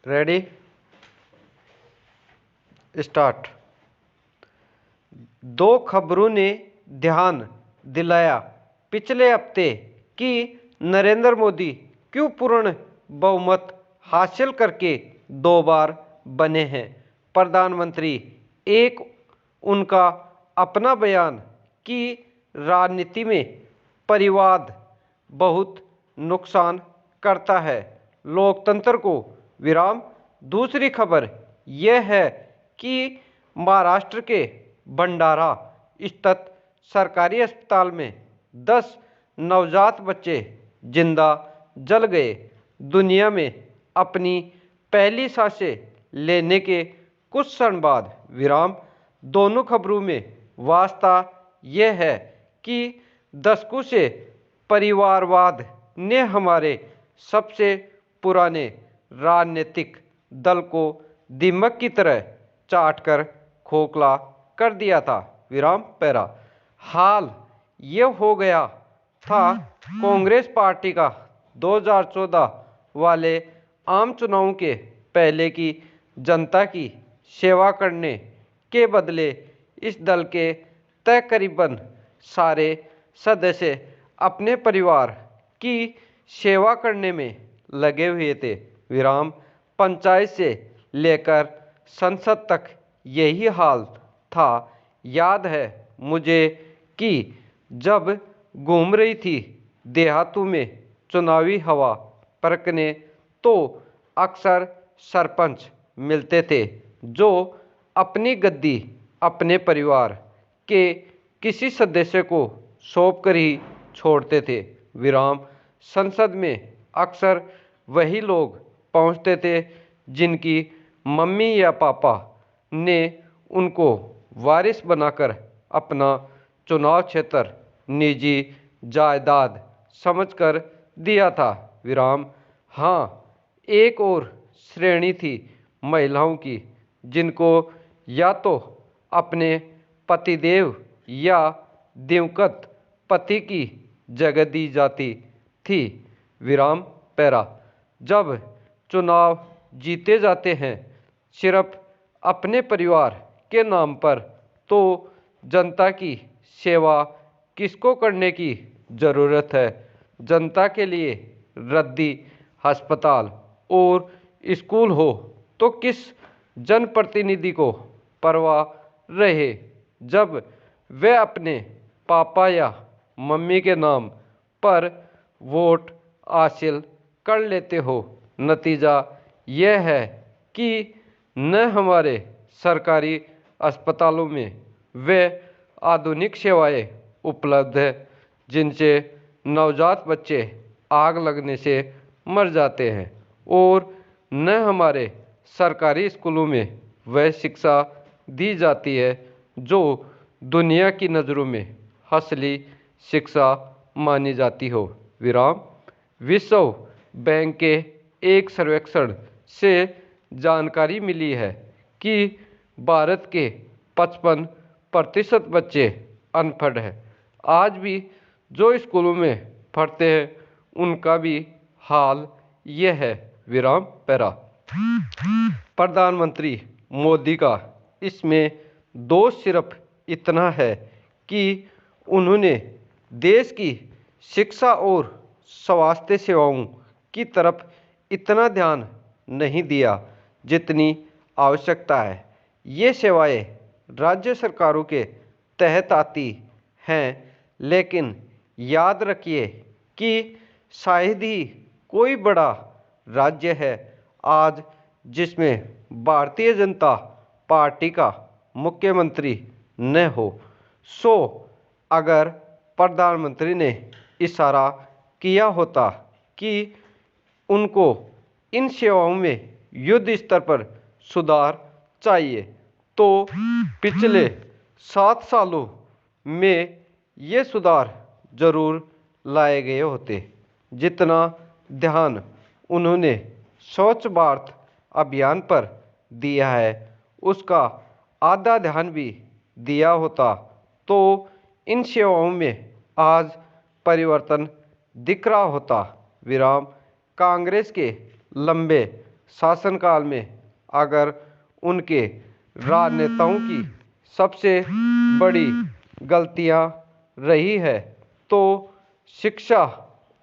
Ready start. दो खबरों ने ध्यान दिलाया पिछले हफ्ते कि नरेंद्र मोदी क्यों पूर्ण बहुमत हासिल करके 2 बार बने हैं प्रधानमंत्री। एक उनका अपना बयान कि राजनीति में परिवाद बहुत नुकसान करता है लोकतंत्र को विराम। दूसरी खबर यह है कि महाराष्ट्र के भंडारा स्थित सरकारी अस्पताल में 10 नवजात बच्चे जिंदा जल गए। दुनिया में अपनी पहली सांसें लेने के कुछ क्षण बाद विराम। दोनों खबरों में वास्ता यह है कि दशकों से परिवारवाद ने हमारे सबसे पुराने राजनीतिक दल को दीमक की तरह चाटकर खोखला कर दिया था विराम पैरा। हाल ये हो गया था कांग्रेस पार्टी का 2014 वाले आम चुनावों के पहले की जनता की सेवा करने के बदले इस दल के तकरीबन सारे सदस्य अपने परिवार की सेवा करने में लगे हुए थे विराम। पंचायत से लेकर संसद तक यही हाल था। याद है मुझे कि जब घूम रही थी देहातों में चुनावी हवा परखने तो अक्सर सरपंच मिलते थे जो अपनी गद्दी अपने परिवार के किसी सदस्य को सौंप कर ही छोड़ते थे विराम। संसद में अक्सर वही लोग पहुंचते थे जिनकी मम्मी या पापा ने उनको वारिस बनाकर अपना चुनाव क्षेत्र निजी जायदाद समझकर दिया था विराम। हाँ, एक और श्रेणी थी महिलाओं की जिनको या तो अपने पतिदेव या दिवंगत पति की जगह दी जाती थी विराम पैरा। जब चुनाव जीते जाते हैं सिर्फ अपने परिवार के नाम पर तो जनता की सेवा किसको करने की ज़रूरत है। जनता के लिए रद्दी अस्पताल और स्कूल हो तो किस जनप्रतिनिधि को परवाह रहे जब वे अपने पापा या मम्मी के नाम पर वोट हासिल कर लेते हो। नतीजा यह है कि न हमारे सरकारी अस्पतालों में वे आधुनिक सेवाएं उपलब्ध है जिनसे नवजात बच्चे आग लगने से मर जाते हैं और न हमारे सरकारी स्कूलों में वह शिक्षा दी जाती है जो दुनिया की नज़रों में असली शिक्षा मानी जाती हो विराम। विश्व बैंक के एक सर्वेक्षण से जानकारी मिली है कि भारत के 55% बच्चे अनपढ़ हैं। आज भी जो स्कूलों में पढ़ते हैं उनका भी हाल यह है विराम पैरा। प्रधानमंत्री मोदी का इसमें दोष सिर्फ इतना है कि उन्होंने देश की शिक्षा और स्वास्थ्य सेवाओं की तरफ इतना ध्यान नहीं दिया जितनी आवश्यकता है। ये सेवाएं राज्य सरकारों के तहत आती हैं लेकिन याद रखिए कि शायद ही कोई बड़ा राज्य है आज जिसमें भारतीय जनता पार्टी का मुख्यमंत्री न हो। सो अगर प्रधानमंत्री ने इशारा किया होता कि उनको इन सेवाओं में युद्ध स्तर पर सुधार चाहिए तो पिछले 7 सालों में ये सुधार जरूर लाए गए होते। जितना ध्यान उन्होंने स्वच्छ भारत अभियान पर दिया है उसका आधा ध्यान भी दिया होता तो इन सेवाओं में आज परिवर्तन दिख रहा होता विराम। कांग्रेस के लंबे शासनकाल में अगर उनके राजनेताओं की सबसे बड़ी गलतियां रही है तो शिक्षा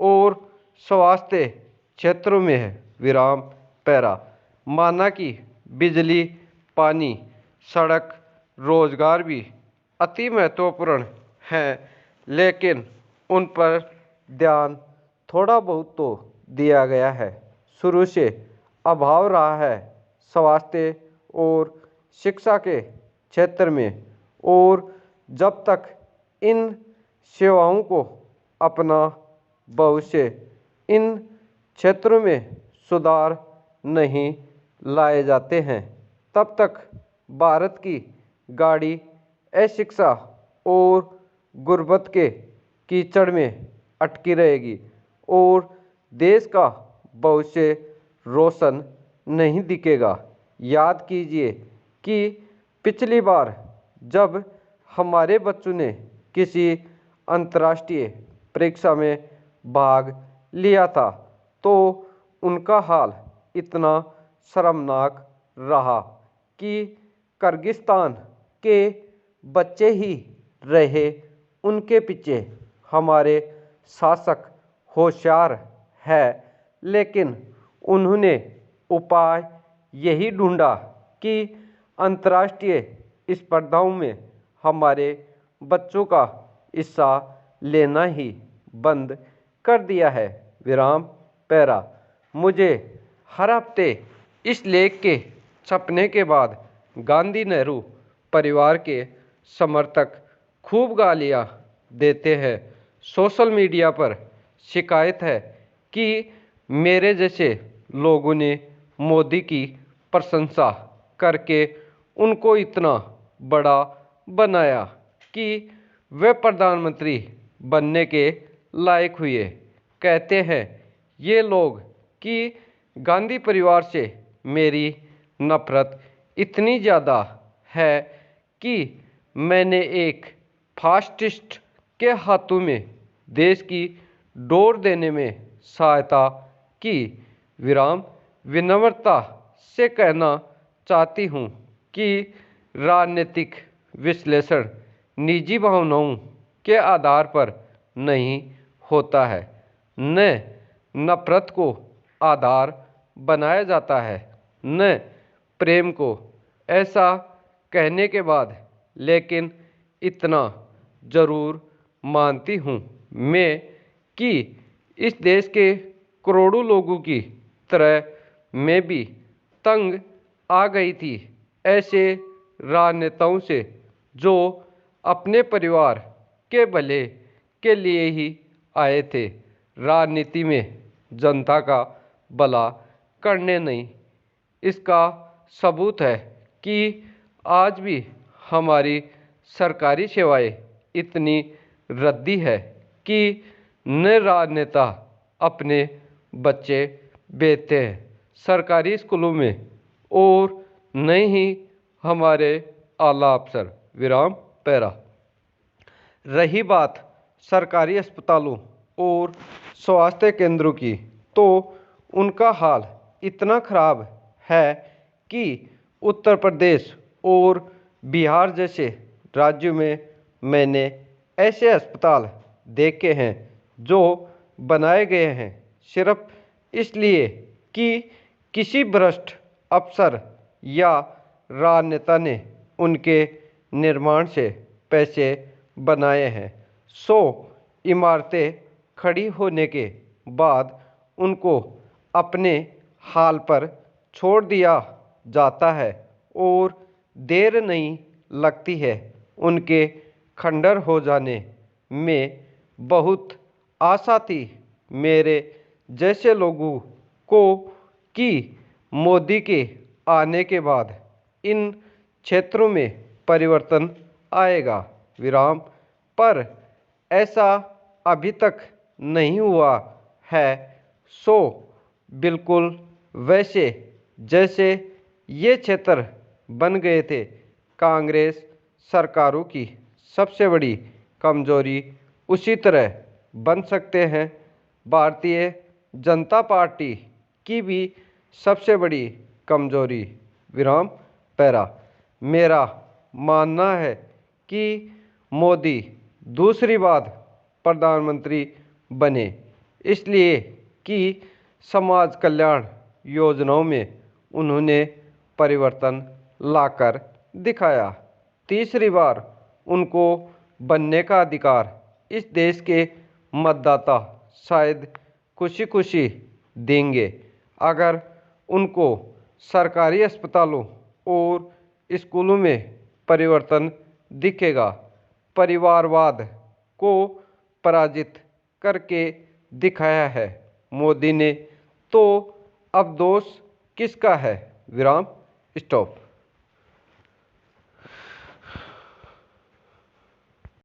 और स्वास्थ्य क्षेत्रों में है। विराम पैरा। माना कि बिजली, पानी, सड़क, रोजगार भी अति महत्वपूर्ण हैं, लेकिन उन पर ध्यान थोड़ा बहुत तो दिया गया है। शुरू से अभाव रहा है स्वास्थ्य और शिक्षा के क्षेत्र में, और जब तक इन सेवाओं को अपना भविष्य इन क्षेत्रों में सुधार नहीं लाए जाते हैं, तब तक भारत की गाड़ी अशिक्षा और गुर्बत के कीचड़ में अटकी रहेगी और देश का भविष्य रोशन नहीं दिखेगा। याद कीजिए कि पिछली बार जब हमारे बच्चों ने किसी अंतर्राष्ट्रीय परीक्षा में भाग लिया था तो उनका हाल इतना शर्मनाक रहा कि किर्गिस्तान के बच्चे ही रहे उनके पीछे। हमारे शासक होशियार है, लेकिन उन्होंने उपाय यही ढूंढा कि अंतर्राष्ट्रीय स्पर्धाओं में हमारे बच्चों का हिस्सा लेना ही बंद कर दिया है। विराम पैरा। मुझे हर हफ्ते इस लेख के छपने के बाद गांधी नेहरू परिवार के समर्थक खूब गालियां देते हैं। सोशल मीडिया पर शिकायत है कि मेरे जैसे लोगों ने मोदी की प्रशंसा करके उनको इतना बड़ा बनाया कि वे प्रधानमंत्री बनने के लायक हुए। कहते हैं ये लोग कि गांधी परिवार से मेरी नफरत इतनी ज़्यादा है कि मैंने एक फासिस्ट के हाथों में देश की डोर देने में सहायता की। विराम। विनम्रता से कहना चाहती हूँ कि राजनीतिक विश्लेषण निजी भावनाओं के आधार पर नहीं होता है, न नफरत को आधार बनाया जाता है, न प्रेम को। ऐसा कहने के बाद लेकिन इतना जरूर मानती हूँ मैं कि इस देश के करोड़ों लोगों की तरह मैं भी तंग आ गई थी ऐसे राजनेताओं से जो अपने परिवार के भले के लिए ही आए थे, राजनीति में जनता का भला करने नहीं। इसका सबूत है कि आज भी हमारी सरकारी सेवाएं इतनी रद्दी है कि न राजनेता अपने बच्चे भेजते हैं सरकारी स्कूलों में और न ही हमारे आला अफसर। विराम पैरा। रही बात सरकारी अस्पतालों और स्वास्थ्य केंद्रों की, तो उनका हाल इतना खराब है कि उत्तर प्रदेश और बिहार जैसे राज्यों में मैंने ऐसे अस्पताल देखे हैं जो बनाए गए हैं सिर्फ इसलिए कि किसी भ्रष्ट अफसर या राजनेता ने उनके निर्माण से पैसे बनाए हैं। 100 इमारतें खड़ी होने के बाद उनको अपने हाल पर छोड़ दिया जाता है और देर नहीं लगती है उनके खंडर हो जाने में। बहुत आशा थी मेरे जैसे लोगों को कि मोदी के आने के बाद इन क्षेत्रों में परिवर्तन आएगा। विराम। पर ऐसा अभी तक नहीं हुआ है। सो बिल्कुल वैसे जैसे ये क्षेत्र बन गए थे। कांग्रेस सरकारों की सबसे बड़ी कमजोरी उसी तरह बन सकते हैं। भारतीय जनता पार्टी की भी सबसे बड़ी कमजोरी। विराम पैरा। मेरा मानना है कि मोदी दूसरी बार प्रधानमंत्री बने इसलिए कि समाज कल्याण योजनाओं में उन्होंने परिवर्तन लाकर दिखाया। तीसरी बार उनको बनने का अधिकार इस देश के मतदाता शायद खुशी खुशी देंगे अगर उनको सरकारी अस्पतालों और स्कूलों में परिवर्तन दिखेगा। परिवारवाद को पराजित करके दिखाया है मोदी ने। तो अब दोष किसका है? विराम स्टॉप।